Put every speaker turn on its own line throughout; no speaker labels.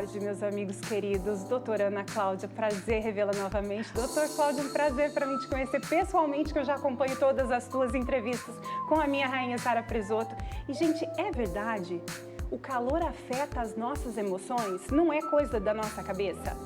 tarde, meus amigos queridos. Doutora Ana Cláudia, prazer revê-la novamente. Doutor Cláudio, um prazer para mim te conhecer pessoalmente, que eu já acompanho todas as tuas entrevistas com a minha rainha Sara Presoto. E, gente, é verdade? O calor afeta as nossas emoções? Não é coisa da nossa cabeça?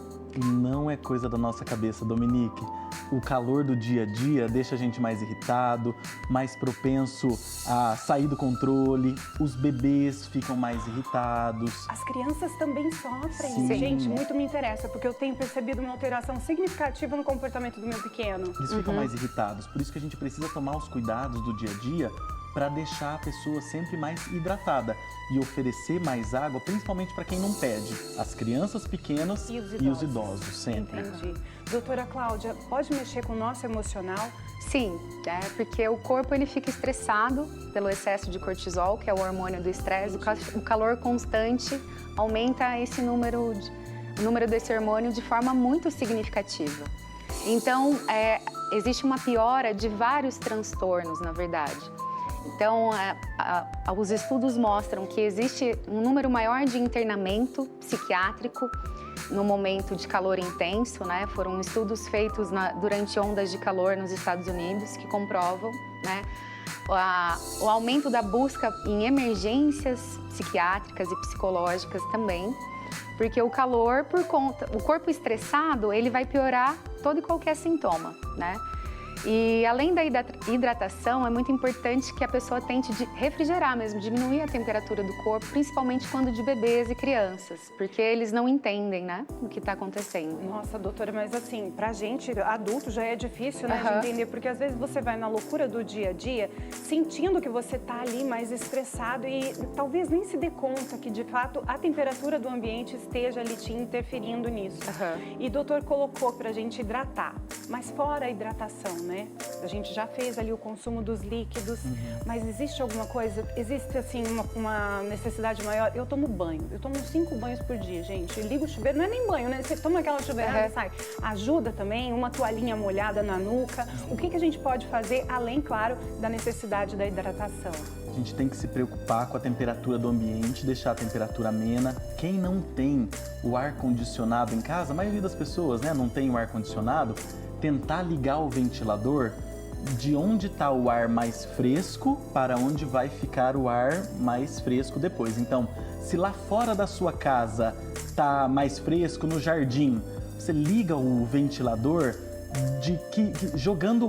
Não é coisa da nossa cabeça, Dominique. O calor do dia a dia deixa a gente mais irritado, mais propenso a sair do controle, os bebês ficam mais irritados.
As crianças também sofrem.
Sim.
Gente, muito me interessa, porque eu tenho percebido uma alteração significativa no comportamento do meu pequeno.
Eles ficam mais irritados, por isso que a gente precisa tomar os cuidados do dia a dia para deixar a pessoa sempre mais hidratada e oferecer mais água, principalmente para quem não pede, as crianças pequenas e os idosos sempre.
Entendi. Doutora Cláudia, pode mexer com o nosso emocional?
Sim, porque o corpo ele fica estressado pelo excesso de cortisol, que é o hormônio do estresse. O calor constante aumenta o número desse hormônio de forma muito significativa. Então, existe uma piora de vários transtornos, na verdade. Então, os estudos mostram que existe um número maior de internamento psiquiátrico no momento de calor intenso, né? Foram estudos feitos durante ondas de calor nos Estados Unidos que comprovam, né, o aumento da busca em emergências psiquiátricas e psicológicas também, porque o calor, o corpo estressado, ele vai piorar todo e qualquer sintoma, né? E além da hidratação, é muito importante que a pessoa tente refrigerar mesmo, diminuir a temperatura do corpo, principalmente quando de bebês e crianças, porque eles não entendem, né, o que está acontecendo.
Nossa, doutora, mas assim, pra gente, adulto, já é difícil, né, de entender, porque às vezes você vai na loucura do dia a dia, sentindo que você tá ali mais estressado e talvez nem se dê conta que, de fato, a temperatura do ambiente esteja ali te interferindo nisso. E o doutor colocou pra gente hidratar, mas fora a hidratação, né? A gente já fez ali o consumo dos líquidos, mas existe alguma coisa, existe assim uma necessidade maior? Eu tomo banho, eu tomo 5 banhos por dia, gente. Eu ligo o chuveiro, não é nem banho, né? Você toma aquela chuveirada e sai. Ajuda também, uma toalhinha molhada na nuca. O que a gente pode fazer, além, claro, da necessidade da hidratação?
A gente tem que se preocupar com a temperatura do ambiente, deixar a temperatura amena. Quem não tem o ar-condicionado em casa, a maioria das pessoas, né, não tem o ar-condicionado, tentar ligar o ventilador de onde está o ar mais fresco para onde vai ficar o ar mais fresco depois. Então, se lá fora da sua casa está mais fresco, no jardim, você liga o ventilador direcionando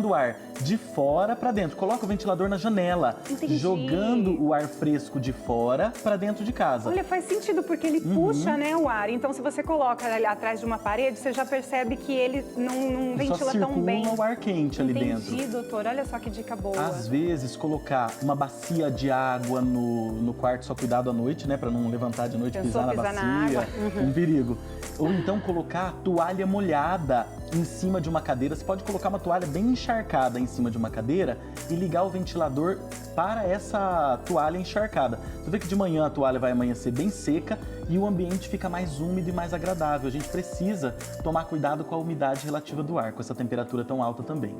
o ar de fora para dentro. Coloca o ventilador na janela, jogando o ar fresco de fora para dentro de casa.
Olha, faz sentido, porque ele puxa, né, o ar. Então, se você coloca ali atrás de uma parede, você já percebe que ele não ventila tão bem.
Só circula o ar quente ali dentro.
Entendi, doutor. Olha só que dica boa.
Às vezes, colocar uma bacia de água no quarto, só cuidado à noite, né, para não levantar de noite e pisar na bacia. Um perigo. Ou então colocar toalha molhada em cima de uma cadeira. Você pode colocar uma toalha bem encharcada em cima de uma cadeira e ligar o ventilador para essa toalha encharcada. Você vê que de manhã a toalha vai amanhecer bem seca e o ambiente fica mais úmido e mais agradável. A gente precisa tomar cuidado com a umidade relativa do ar, com essa temperatura tão alta também.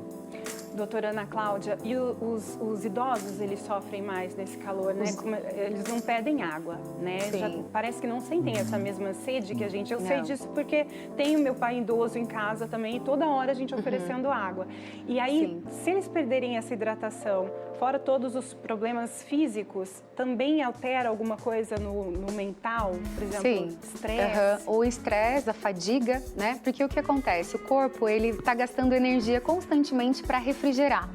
Doutora Ana Cláudia, e os idosos, eles sofrem mais nesse calor, né? Eles não pedem água, né? Já parece que não sentem essa mesma sede que a gente... Eu sei disso porque tenho meu pai idoso em casa também e toda hora a gente oferecendo água. E aí, se eles perderem essa hidratação, fora todos os problemas físicos, também altera alguma coisa no mental? Por exemplo, estresse?
O estresse, a fadiga, né? Porque o que acontece? O corpo, ele está gastando energia constantemente para refrigerar.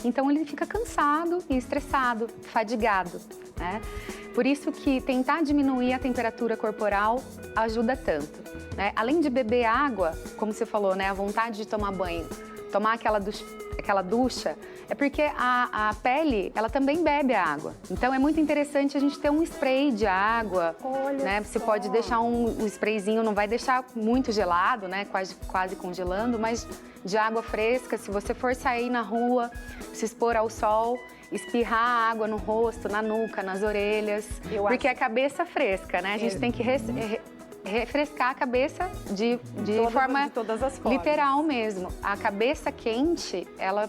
Então, ele fica cansado e estressado, fadigado, né? Por isso que tentar diminuir a temperatura corporal ajuda tanto, né? Além de beber água, como você falou, né? A vontade de tomar banho, tomar aquela ducha, é porque a pele, ela também bebe a água. Então, é muito interessante a gente ter um spray de água, né? Você pode deixar um sprayzinho, não vai deixar muito gelado, né? Quase congelando, mas de água fresca. Se você for sair na rua, se expor ao sol, espirrar água no rosto, na nuca, nas orelhas, porque é a cabeça fresca, né? A gente tem que refrescar a cabeça de forma
de todas as formas.
literal mesmo. A cabeça quente, ela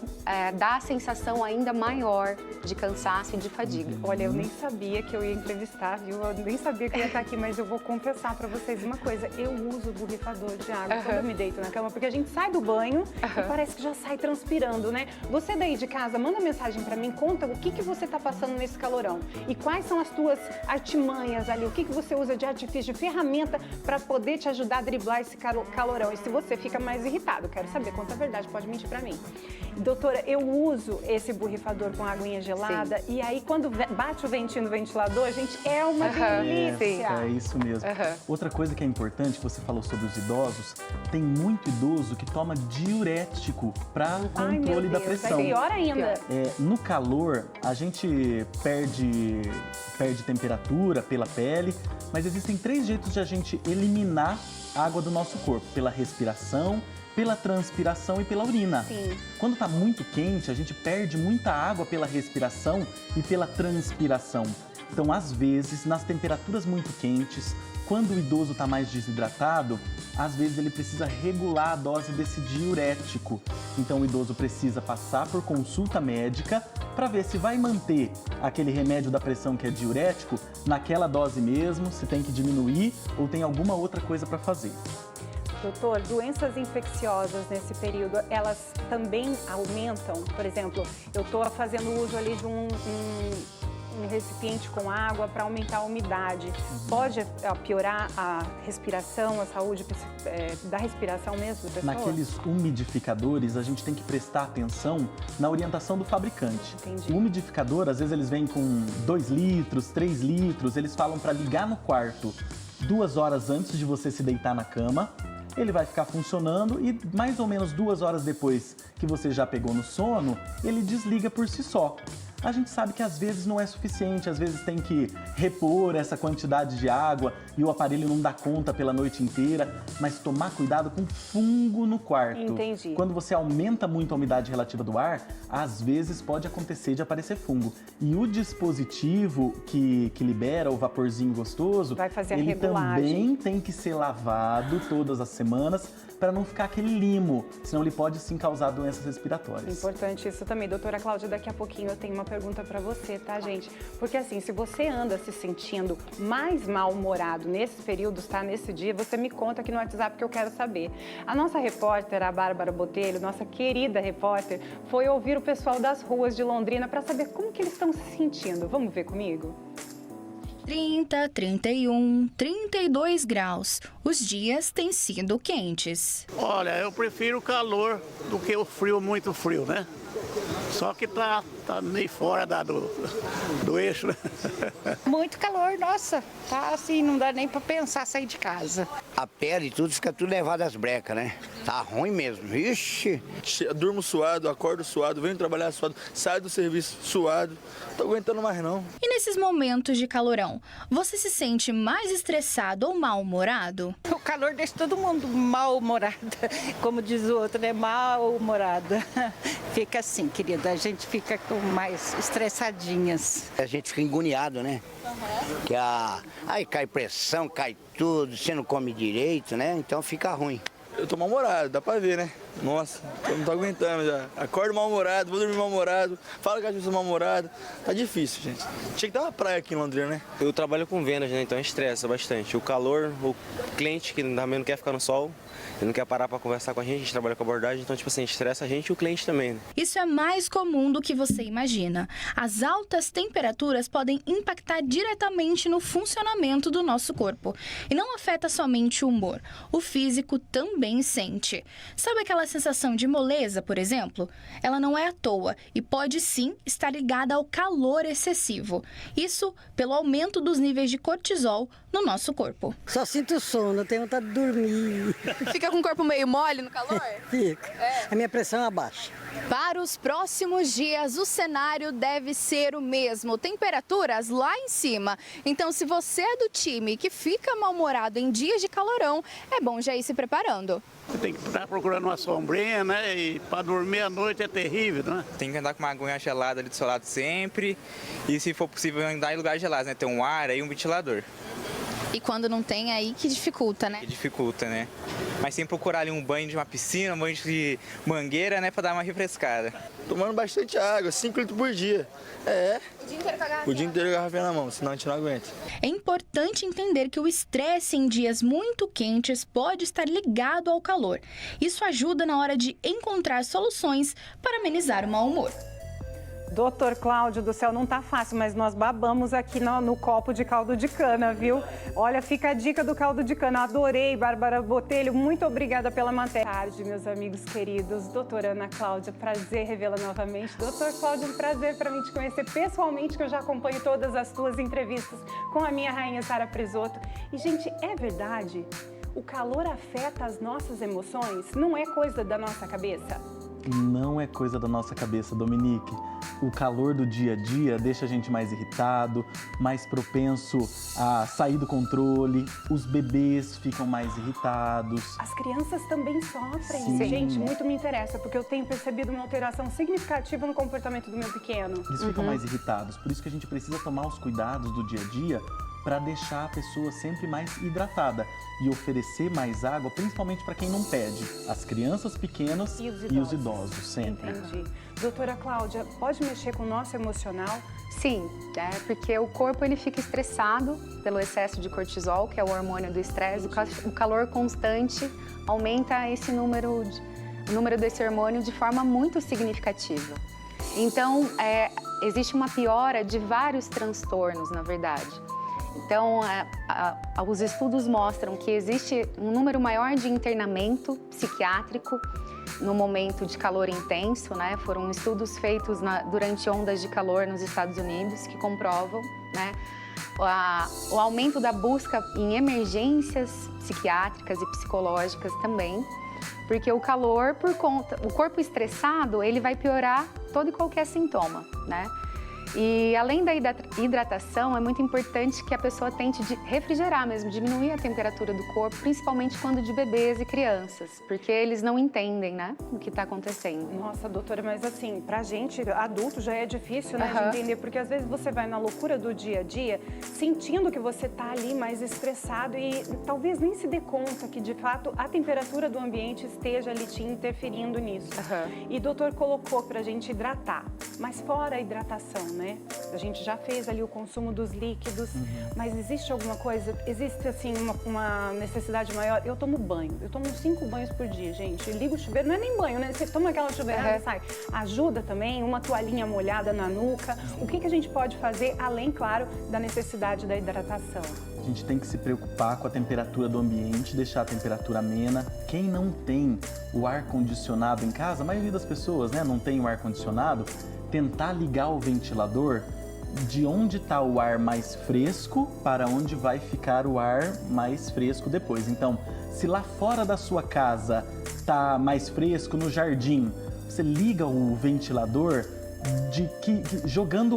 dá a sensação ainda maior de cansaço e de fadiga.
Olha, eu nem sabia que eu ia entrevistar, viu? Eu nem sabia que eu ia estar aqui, mas eu vou confessar pra vocês uma coisa. Eu uso o borrifador de água quando eu me deito na cama, porque a gente sai do banho e parece que já sai transpirando, né? Você daí de casa, manda mensagem pra mim, conta o que você tá passando nesse calorão e quais são as tuas artimanhas ali, o que você usa de artifício, de ferramenta para poder te ajudar a driblar esse calorão. E se você fica mais irritado, quero saber, conta a verdade, pode mentir para mim. Doutora, eu uso esse borrifador com aguinha gelada. Sim. E aí quando bate o ventinho do ventilador, gente, é uma delícia.
É isso mesmo. Outra coisa que é importante, você falou sobre os idosos, tem muito idoso que toma diurético para controle da pressão.
É pior ainda.
No calor, a gente perde temperatura pela pele, mas existem 3 jeitos de a gente eliminar a água do nosso corpo: pela respiração, pela transpiração e pela urina.
Sim.
Quando está muito quente, a gente perde muita água pela respiração e pela transpiração. Então, às vezes, nas temperaturas muito quentes, quando o idoso está mais desidratado, às vezes ele precisa regular a dose desse diurético. Então, o idoso precisa passar por consulta médica para ver se vai manter aquele remédio da pressão que é diurético naquela dose mesmo, se tem que diminuir ou tem alguma outra coisa para fazer.
Doutor, doenças infecciosas nesse período, elas também aumentam? Por exemplo, eu estou fazendo uso ali de um recipiente com água para aumentar a umidade. Pode piorar a respiração, a saúde da respiração mesmo da pessoa?
Naqueles umidificadores, a gente tem que prestar atenção na orientação do fabricante.
Entendi.
O umidificador, às vezes eles vêm com 2 litros, 3 litros, eles falam para ligar no quarto 2 horas antes de você se deitar na cama. Ele vai ficar funcionando e mais ou menos 2 horas depois que você já pegou no sono, ele desliga por si só. A gente sabe que às vezes não é suficiente, às vezes tem que repor essa quantidade de água e o aparelho não dá conta pela noite inteira, mas tomar cuidado com fungo no quarto.
Entendi.
Quando você aumenta muito a umidade relativa do ar, às vezes pode acontecer de aparecer fungo. E o dispositivo que libera o vaporzinho gostoso,
vai fazer a
ele
regulagem.
Também tem que ser lavado todas as semanas para não ficar aquele limo, senão ele pode sim causar doenças respiratórias.
Importante isso também. Doutora Cláudia, daqui a pouquinho eu tenho uma pergunta para você, tá, gente? Porque assim, se você anda se sentindo mais mal-humorado nesses períodos, tá? Nesse dia, você me conta aqui no WhatsApp que eu quero saber. A nossa repórter, a Bárbara Botelho, nossa querida repórter, foi ouvir o pessoal das ruas de Londrina para saber como que eles estão se sentindo. Vamos ver comigo?
30, 31, 32 graus. Os dias têm sido quentes.
Olha, eu prefiro o calor do que o frio, muito frio, né? Só que tá meio fora do eixo, né?
Muito calor, nossa. Tá assim, não dá nem pra pensar sair de casa.
A pele e tudo fica tudo levado às brecas, né? Tá ruim mesmo, ixi.
Durmo suado, acordo suado, venho trabalhar suado, saio do serviço suado. Tô aguentando mais não.
E nesses momentos de calorão, você se sente mais estressado ou mal-humorado?
O calor deixa todo mundo mal-humorado, como diz o outro, né? Mal-humorada. Fica assim, querida, a gente fica com mais estressadinhas.
A gente fica agoniado, né? Que aí cai pressão, cai tudo, você não come direito, né? Então fica ruim.
Eu tô mal-humorado, dá pra ver, né? Nossa, eu não tô aguentando já. Acordo mal-humorado, vou dormir mal-humorado, falo que eu sou mal-humorado. Tá difícil, gente. Tinha que ter uma praia aqui em Londrina, né?
Eu trabalho com vendas, né? Então estressa bastante. O calor, o cliente que também não quer ficar no sol, ele não quer parar para conversar com a gente trabalha com abordagem, então, tipo assim, estressa a gente e o cliente também. Né?
Isso é mais comum do que você imagina. As altas temperaturas podem impactar diretamente no funcionamento do nosso corpo. E não afeta somente o humor. O físico também sente. Sabe aquela sensação de moleza, por exemplo? Ela não é à toa e pode sim estar ligada ao calor excessivo. Isso pelo aumento dos níveis de cortisol no nosso corpo.
Só sinto sono, tenho vontade de dormir.
Fica com o corpo meio mole no calor?
Fica. A minha pressão abaixa.
Para os próximos dias, o cenário deve ser o mesmo. Temperaturas lá em cima. Então, se você é do time que fica mal-humorado em dias de calorão, é bom já ir se preparando.
Você tem que estar procurando uma sombrinha, né? E para dormir à noite é terrível, né?
Tem que andar com uma aguinha gelada ali do seu lado sempre. E se for possível andar em lugares gelados, né? Ter um ar aí, um ventilador.
E quando não tem, aí que dificulta, né?
Que dificulta, né? Mas sem procurar ali um banho de uma piscina, um banho de mangueira, né, pra dar uma refrescada.
Tomando bastante água, 5 litros por dia.
O dia inteiro com a garrafa?
O dia inteiro com a garrafinha na mão, senão a gente não aguenta.
É importante entender que o estresse em dias muito quentes pode estar ligado ao calor. Isso ajuda na hora de encontrar soluções para amenizar o mau humor.
Doutor Cláudio do céu, não tá fácil, mas nós babamos aqui no copo de caldo de cana, viu? Olha, fica a dica do caldo de cana. Adorei, Bárbara Botelho. Muito obrigada pela matéria. Boa tarde, meus amigos queridos. Doutora Ana Cláudia, prazer revê-la novamente. Doutor Cláudio, um prazer para mim te conhecer pessoalmente, que eu já acompanho todas as tuas entrevistas com a minha rainha Sara Presoto. E, gente, é verdade? O calor afeta as nossas emoções? Não é coisa da nossa cabeça?
Não é coisa da nossa cabeça, Dominique. O calor do dia a dia deixa a gente mais irritado, mais propenso a sair do controle. Os bebês ficam mais irritados.
As crianças também sofrem.
Sim.
Gente, muito me interessa, porque eu tenho percebido uma alteração significativa no comportamento do meu pequeno.
Eles ficam mais irritados. Por isso que a gente precisa tomar os cuidados do dia a dia para deixar a pessoa sempre mais hidratada e oferecer mais água, principalmente para quem não pede. As crianças pequenas e os idosos sempre.
Entendi. Doutora Cláudia, pode mexer com o nosso emocional?
Sim, porque o corpo ele fica estressado pelo excesso de cortisol, que é o hormônio do estresse. O calor constante aumenta o número desse hormônio de forma muito significativa. Então, existe uma piora de vários transtornos, na verdade. Então, os estudos mostram que existe um número maior de internamento psiquiátrico no momento de calor intenso, né? Foram estudos feitos durante ondas de calor nos Estados Unidos que comprovam, né, o aumento da busca em emergências psiquiátricas e psicológicas também, porque o calor, o corpo estressado, ele vai piorar todo e qualquer sintoma, né? E além da hidratação, é muito importante que a pessoa tente refrigerar mesmo, diminuir a temperatura do corpo, principalmente quando de bebês e crianças, porque eles não entendem, né, o que está acontecendo.
Nossa, doutora, mas assim, pra gente, adulto, já é difícil, né, de entender, porque às vezes você vai na loucura do dia a dia, sentindo que você tá ali mais estressado e talvez nem se dê conta que, de fato, a temperatura do ambiente esteja ali te interferindo nisso. E o doutor colocou pra gente hidratar, mas fora a hidratação, né? A gente já fez ali o consumo dos líquidos, mas existe alguma coisa, existe assim uma necessidade maior? Eu tomo banho, eu tomo 5 banhos por dia, gente. Eu ligo o chuveiro, não é nem banho, né? Você toma aquela chuveirada e sai. Ajuda também, uma toalhinha molhada na nuca. O que a gente pode fazer, além, claro, da necessidade da hidratação?
A gente tem que se preocupar com a temperatura do ambiente, deixar a temperatura amena. Quem não tem o ar-condicionado em casa, a maioria das pessoas, né, não tem o ar-condicionado, tentar ligar o ventilador de onde está o ar mais fresco para onde vai ficar o ar mais fresco depois. Então, se lá fora da sua casa está mais fresco, no jardim, você liga o ventilador direcionando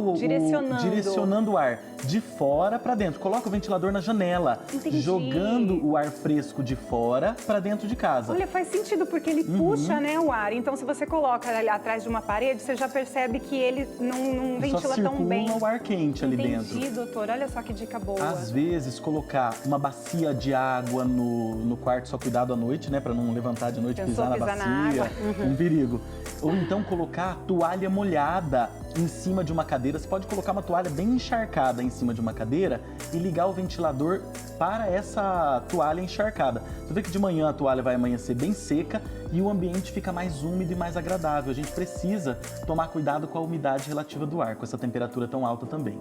o ar de fora para dentro. Coloca o ventilador na janela, jogando o ar fresco de fora para dentro de casa.
Olha, faz sentido, porque ele puxa, né, o ar. Então, se você coloca ali atrás de uma parede, você já percebe que ele não ventila tão bem.
Só circula o ar quente ali dentro.
Entendi, doutor. Olha só que dica boa.
Às vezes, colocar uma bacia de água no quarto, só cuidado à noite, né, para não levantar de noite e pisar na bacia. Um perigo. Ou então colocar a toalha molhada em cima de uma cadeira. Você pode colocar uma toalha bem encharcada em cima de uma cadeira e ligar o ventilador para essa toalha encharcada. Você vê que de manhã a toalha vai amanhecer bem seca e o ambiente fica mais úmido e mais agradável. A gente precisa tomar cuidado com a umidade relativa do ar, com essa temperatura tão alta também.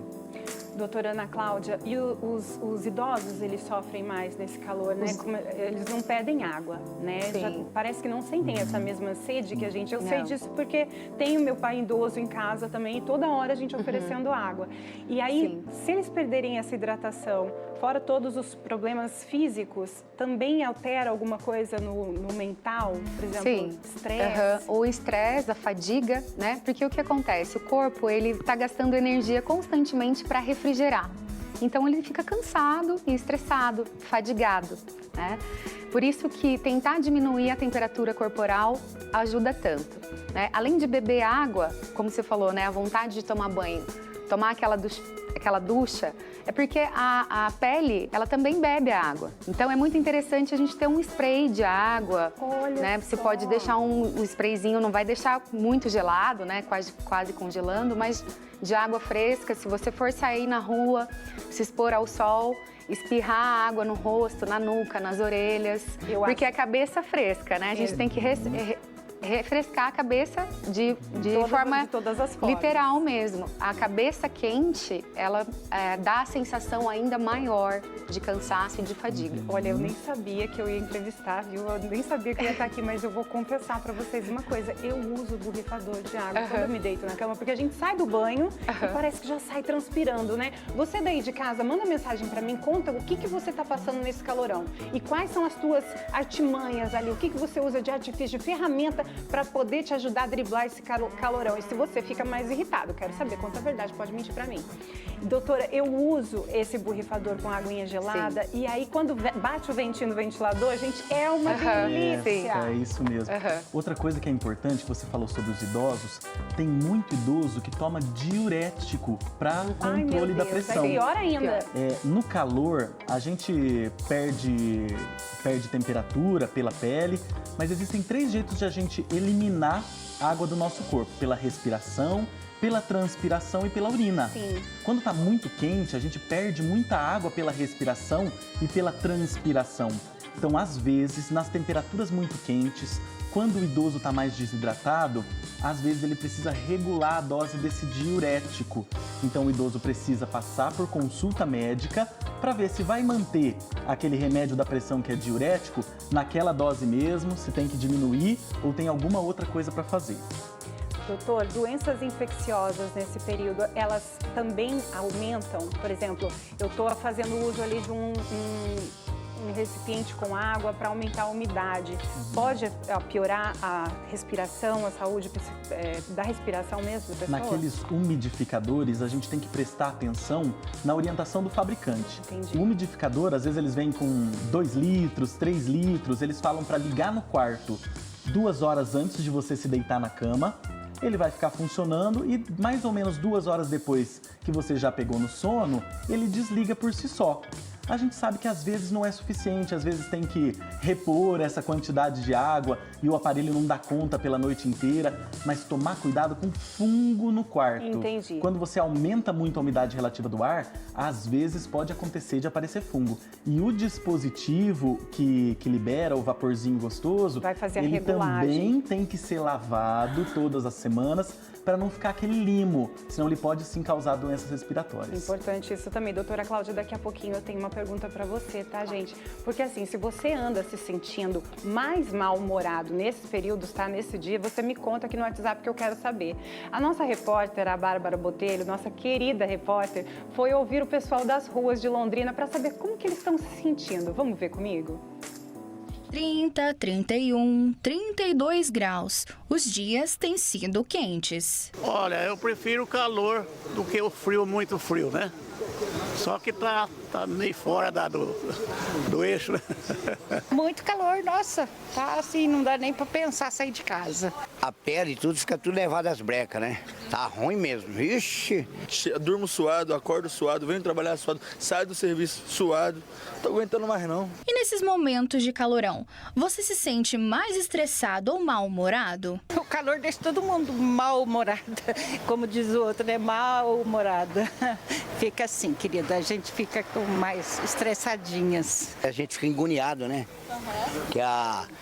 Doutora Ana Cláudia, e os idosos, eles sofrem mais nesse calor, né? Eles não pedem água, né? Já parece que não sentem essa mesma sede que a gente... Eu sei disso porque tenho meu pai idoso em casa também e toda hora a gente oferecendo água. E aí, se eles perderem essa hidratação, fora todos os problemas físicos, também altera alguma coisa no mental? Por exemplo, estresse?
O estresse, a fadiga, né? Porque o que acontece? O corpo, ele está gastando energia constantemente para refrigerar. Então ele fica cansado e estressado, fadigado, né? Por isso que tentar diminuir a temperatura corporal ajuda tanto, né? Além de beber água, como você falou, né? A vontade de tomar banho, tomar aquela aquela ducha, é porque a pele, ela também bebe a água. Então é muito interessante a gente ter um spray de água.
Olha
né? Você
só.
pode deixar um sprayzinho, não vai deixar muito gelado, né? Quase congelando, mas de água fresca. Se você for sair na rua, se expor ao sol, espirrar água no rosto, na nuca, nas orelhas. Porque é cabeça fresca, né? A gente tem que refrescar a cabeça de forma
todas as formas.
literal mesmo. A cabeça quente, ela dá a sensação ainda maior de cansaço e de fadiga.
Olha, eu nem sabia que eu ia entrevistar, viu? Eu nem sabia que eu ia estar aqui, mas eu vou confessar pra vocês uma coisa. Eu uso borrifador de água quando eu me deito na cama, porque a gente sai do banho e parece que já sai transpirando, né? Você daí de casa, manda mensagem pra mim, conta o que você tá passando nesse calorão. E quais são as tuas artimanhas ali, o que você usa de artifício, de ferramenta para poder te ajudar a driblar esse calorão. E se você fica mais irritado, quero saber, conta a verdade, pode mentir para mim. Doutora, eu uso esse borrifador com aguinha gelada. Sim. E aí quando bate o ventinho do ventilador, gente, é uma delícia.
É isso mesmo. Outra coisa que é importante, você falou sobre os idosos, tem muito idoso que toma diurético para controle da pressão.
É pior ainda.
No calor, a gente perde temperatura pela pele, mas existem 3 jeitos de a gente eliminar a água do nosso corpo: pela respiração, pela transpiração e pela urina.
Sim.
Quando está muito quente, a gente perde muita água pela respiração e pela transpiração. Então, às vezes, nas temperaturas muito quentes, quando o idoso está mais desidratado, às vezes ele precisa regular a dose desse diurético. Então, o idoso precisa passar por consulta médica para ver se vai manter aquele remédio da pressão que é diurético naquela dose mesmo, se tem que diminuir ou tem alguma outra coisa para fazer.
Doutor, doenças infecciosas nesse período, elas também aumentam? Por exemplo, eu estou fazendo uso ali de um recipiente com água para aumentar a umidade. Pode piorar a respiração, a saúde da respiração mesmo da pessoa?
Naqueles umidificadores, a gente tem que prestar atenção na orientação do fabricante.
Entendi.
O umidificador, às vezes eles vêm com 2 litros, 3 litros, eles falam para ligar no quarto 2 horas antes de você se deitar na cama. Ele vai ficar funcionando e mais ou menos 2 horas depois que você já pegou no sono, ele desliga por si só. A gente sabe que às vezes não é suficiente, às vezes tem que repor essa quantidade de água e o aparelho não dá conta pela noite inteira, mas tomar cuidado com fungo no quarto.
Entendi.
Quando você aumenta muito a umidade relativa do ar, às vezes pode acontecer de aparecer fungo. E o dispositivo que libera o vaporzinho gostoso,
vai fazer a
ele
regulagem.
Também tem que ser lavado todas as semanas para não ficar aquele limo, senão ele pode sim causar doenças respiratórias.
Importante isso também. Doutora Cláudia, daqui a pouquinho eu tenho uma pergunta para você, tá, gente? Porque assim, se você anda se sentindo mais mal-humorado nesses períodos, tá? Nesse dia, você me conta aqui no WhatsApp que eu quero saber. A nossa repórter, a Bárbara Botelho, nossa querida repórter, foi ouvir o pessoal das ruas de Londrina para saber como que eles estão se sentindo. Vamos ver comigo?
30, 31, 32 graus. Os dias têm sido quentes.
Olha, eu prefiro o calor do que o frio, muito frio, né? Só que tá meio fora do eixo, né?
Muito calor, nossa. Tá assim, não dá nem pra pensar sair de casa.
A pele e tudo fica tudo levado às brecas, né? Tá ruim mesmo. Ixi.
Durmo suado, acordo suado, venho trabalhar suado, saio do serviço suado. Não tô aguentando mais não.
E nesses momentos de calorão, você se sente mais estressado ou mal-humorado?
O calor deixa todo mundo mal-humorada. Como diz o outro, né? Mal-humorada. Fica assim, querida, a gente fica mais estressadinhas.
A gente fica agoniado, né? Que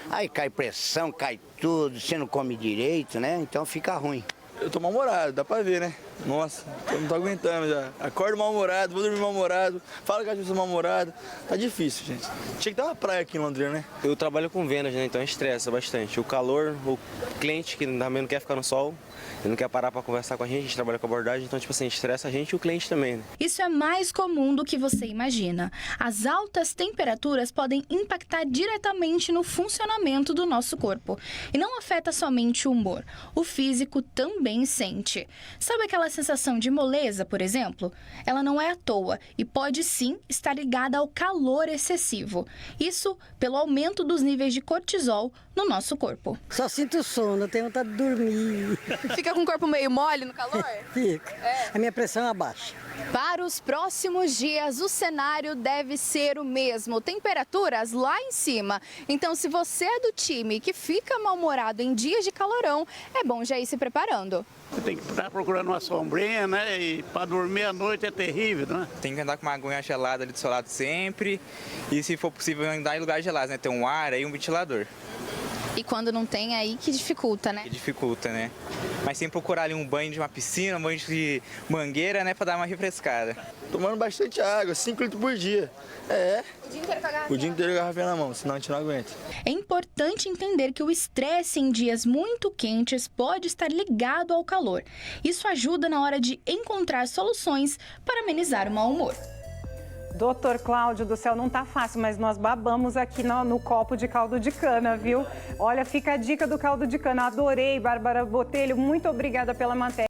aí cai pressão, cai tudo, você não come direito, né? Então fica ruim.
Eu tô mal-humorado, dá pra ver, né? Nossa, eu não tô aguentando já. Acordo mal-humorado, vou dormir mal-humorado, falo que eu sou mal-humorado. Tá difícil, gente. Tinha que ter uma praia aqui em Londrina, né?
Eu trabalho com vendas, né? Então estressa bastante. O calor, o cliente que também não quer ficar no sol, ele não quer parar para conversar com a gente trabalha com abordagem, então, tipo assim, estressa a gente e o cliente também, né?
Isso é mais comum do que você imagina. As altas temperaturas podem impactar diretamente no funcionamento do nosso corpo. E não afeta somente o humor. O físico também sente. Sabe aquela sensação de moleza, por exemplo, ela não é à toa e pode sim estar ligada ao calor excessivo. Isso pelo aumento dos níveis de cortisol no nosso corpo.
Só sinto sono, tenho vontade de dormir.
Fica com o corpo meio mole no calor?
Fica. A minha pressão abaixa.
Para os próximos dias, o cenário deve ser o mesmo. Temperaturas lá em cima. Então, se você é do time que fica mal-humorado em dias de calorão, é bom já ir se preparando.
Você tem que estar procurando uma sombrinha, né? E para dormir à noite é terrível, né?
Tem que andar com uma aguinha gelada ali do seu lado sempre. E se for possível andar em lugares gelados, né? Ter um ar aí, um ventilador.
E quando não tem, aí que dificulta, né?
Que dificulta, né? Mas sempre procurar ali um banho de uma piscina, um banho de mangueira, né? Pra dar uma refrescada.
Tomando bastante água, 5 litros por dia. É.
O dia inteiro com a garrafa.
O dia inteiro com a garrafinha na mão, senão a gente não aguenta.
É importante entender que o estresse em dias muito quentes pode estar ligado ao calor. Isso ajuda na hora de encontrar soluções para amenizar o mau humor.
Doutor Cláudio do céu, não tá fácil, mas nós babamos aqui no copo de caldo de cana, viu? Olha, fica a dica do caldo de cana. Adorei, Bárbara Botelho. Muito obrigada pela matéria.